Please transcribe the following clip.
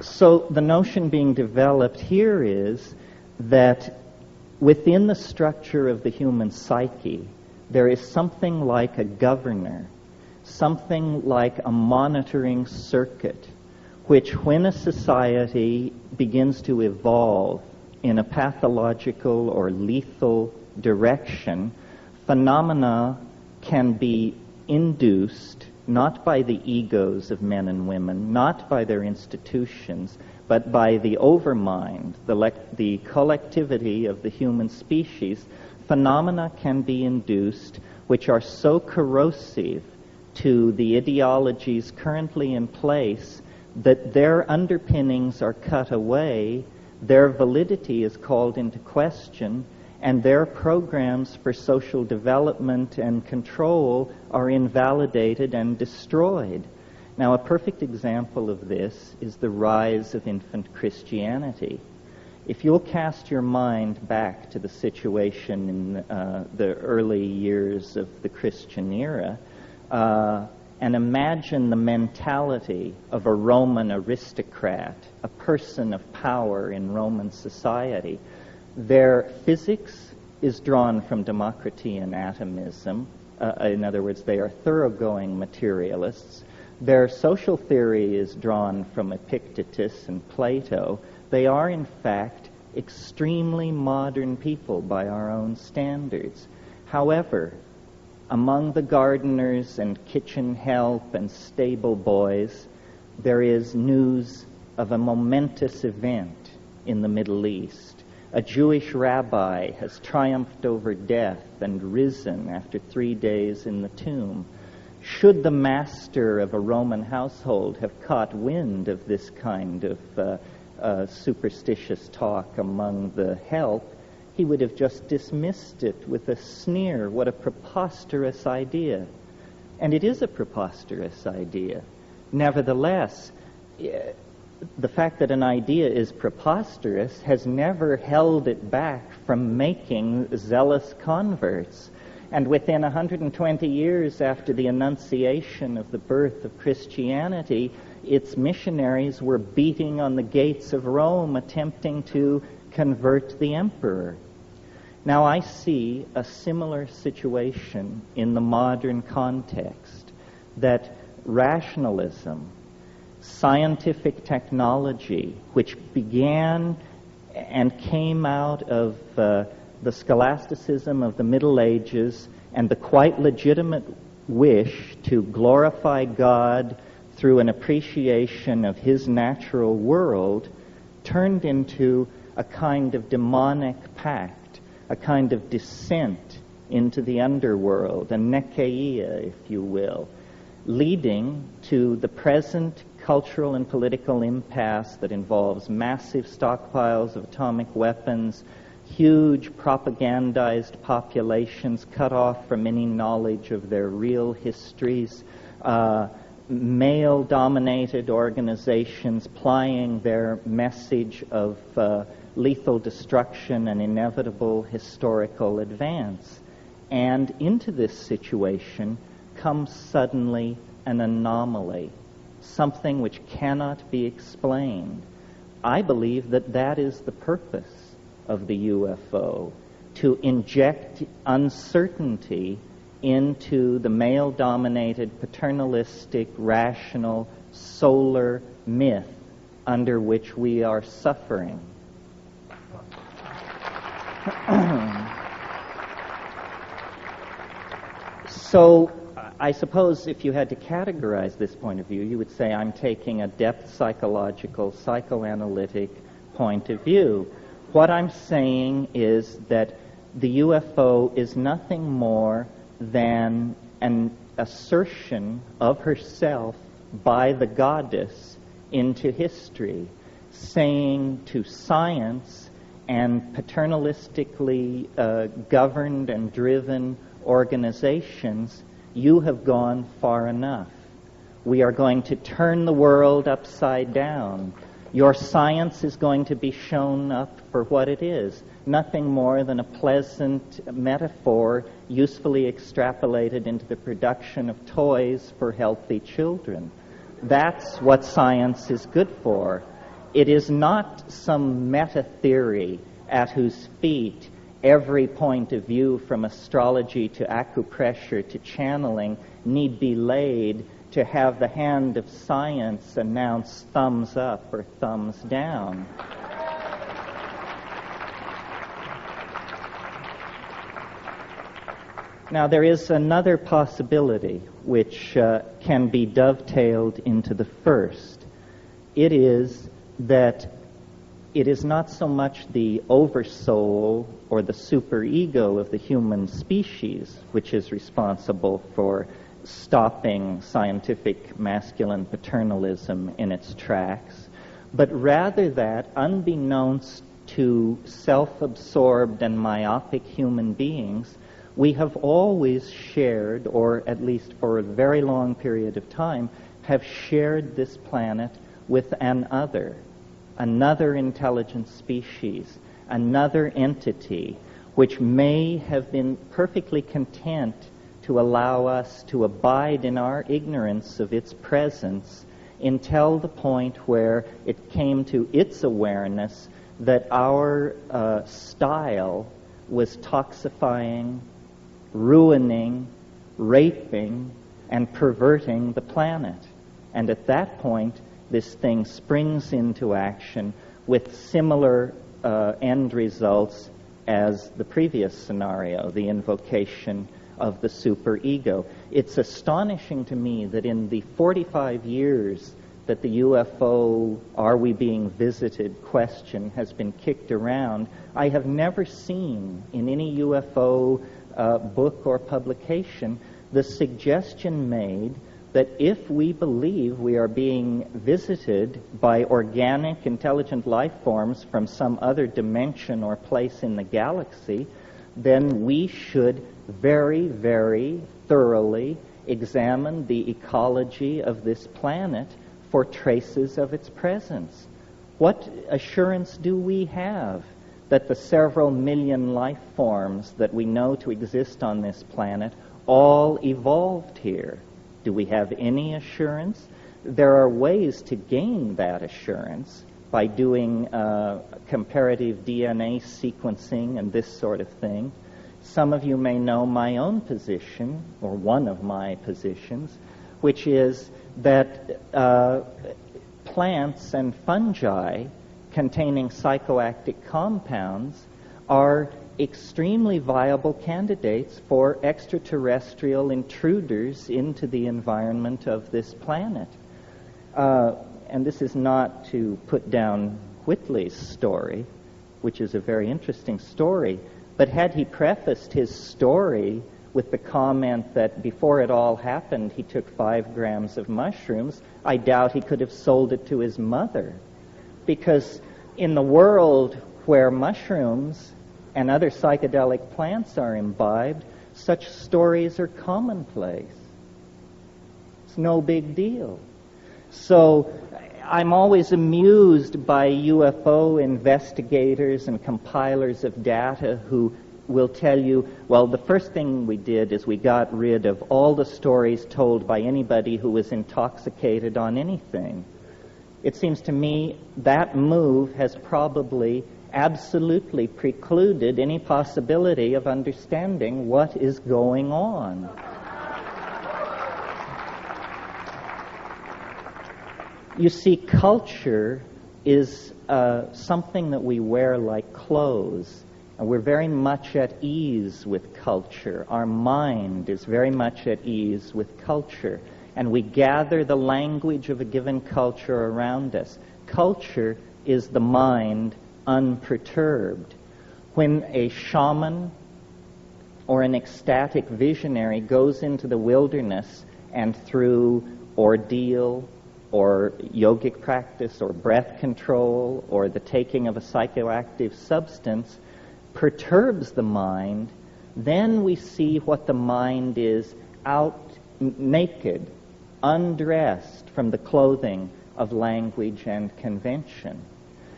So the notion being developed here is that within the structure of the human psyche, there is something like a governor, something like a monitoring circuit, which when a society begins to evolve in a pathological or lethal direction, phenomena can be induced not by the egos of men and women, not by their institutions, but by the overmind, the collectivity of the human species. Phenomena can be induced which are so corrosive to the ideologies currently in place that their underpinnings are cut away, their validity is called into question, and their programs for social development and control are invalidated and destroyed. Now, a perfect example of this is the rise of infant Christianity. If you'll cast your mind back to the situation in the early years of the Christian era, and imagine the mentality of a Roman aristocrat, a person of power in Roman society. Their physics is drawn from democracy and atomism. In other words, they are thoroughgoing materialists. Their social theory is drawn from Epictetus and Plato. They are, in fact, extremely modern people by our own standards. However, among the gardeners and kitchen help and stable boys, there is news of a momentous event in the Middle East. A Jewish rabbi has triumphed over death and risen after 3 days in the tomb. Should the master of a Roman household have caught wind of this kind of superstitious talk among the help, he would have just dismissed it with a sneer. What a preposterous idea. And it is a preposterous idea. Nevertheless, the fact that an idea is preposterous has never held it back from making zealous converts. And within 120 years after the Annunciation of the birth of Christianity, its missionaries were beating on the gates of Rome, attempting to convert the emperor. Now I see a similar situation in the modern context, that rationalism, scientific technology, which began and came out of the scholasticism of the Middle Ages and the quite legitimate wish to glorify God through an appreciation of His natural world, turned into a kind of demonic pact, a kind of descent into the underworld, a nekeia, if you will, leading to the present cultural and political impasse that involves massive stockpiles of atomic weapons, huge propagandized populations cut off from any knowledge of their real histories, male-dominated organizations plying their message of lethal destruction and inevitable historical advance. And into this situation comes suddenly an anomaly, something which cannot be explained. I believe that that is the purpose of the UFO, to inject uncertainty into the male-dominated, paternalistic, rational, solar myth under which we are suffering. So, I suppose if you had to categorize this point of view, you would say I'm taking a depth psychological, psychoanalytic point of view. What I'm saying is that the UFO is nothing more than an assertion of herself by the goddess into history, saying to science and paternalistically governed and driven organizations, you have gone far enough. We are going to turn the world upside down. Your science is going to be shown up for what it is, nothing more than a pleasant metaphor usefully extrapolated into the production of toys for healthy children. That's what science is good for. It is not some meta-theory at whose feet every point of view from astrology to acupressure to channeling need be laid to have the hand of science announce thumbs up or thumbs down. Now, there is another possibility which can be dovetailed into the first. It is that it is not so much the oversoul or the superego of the human species which is responsible for stopping scientific masculine paternalism in its tracks, but rather that, unbeknownst to self-absorbed and myopic human beings, we have always shared, or at least for a very long period of time, have shared this planet with another intelligent species, another entity, which may have been perfectly content to allow us to abide in our ignorance of its presence until the point where it came to its awareness that our style was toxifying, ruining, raping, and perverting the planet. And at that point, this thing springs into action with similar end results as the previous scenario, the invocation of the superego. It's astonishing to me that in the 45 years that the UFO, are we being visited question has been kicked around, I have never seen in any UFO book or publication the suggestion made that if we believe we are being visited by organic, intelligent life forms from some other dimension or place in the galaxy, then we should very, very thoroughly examine the ecology of this planet for traces of its presence. What assurance do we have that the several million life forms that we know to exist on this planet all evolved here? Do we have any assurance? There are ways to gain that assurance by doing comparative DNA sequencing and this sort of thing. Some of you may know my own position, or one of my positions, which is that plants and fungi containing psychoactive compounds are extremely viable candidates for extraterrestrial intruders into the environment of this planet. And this is not to put down Whitley's story, which is a very interesting story, but had he prefaced his story with the comment that before it all happened he took 5 grams of mushrooms, I doubt he could have sold it to his mother. Because in the world where mushrooms and other psychedelic plants are imbibed, such stories are commonplace. It's no big deal. So I'm always amused by UFO investigators and compilers of data who will tell you, well, the first thing we did is we got rid of all the stories told by anybody who was intoxicated on anything. It seems to me that move has probably absolutely precluded any possibility of understanding what is going on. You see, culture is something that we wear like clothes. And we're very much at ease with culture. Our mind is very much at ease with culture. And we gather the language of a given culture around us. Culture is the mind unperturbed. When a shaman or an ecstatic visionary goes into the wilderness and through ordeal or yogic practice or breath control or the taking of a psychoactive substance perturbs the mind, then we see what the mind is out naked, undressed from the clothing of language and convention.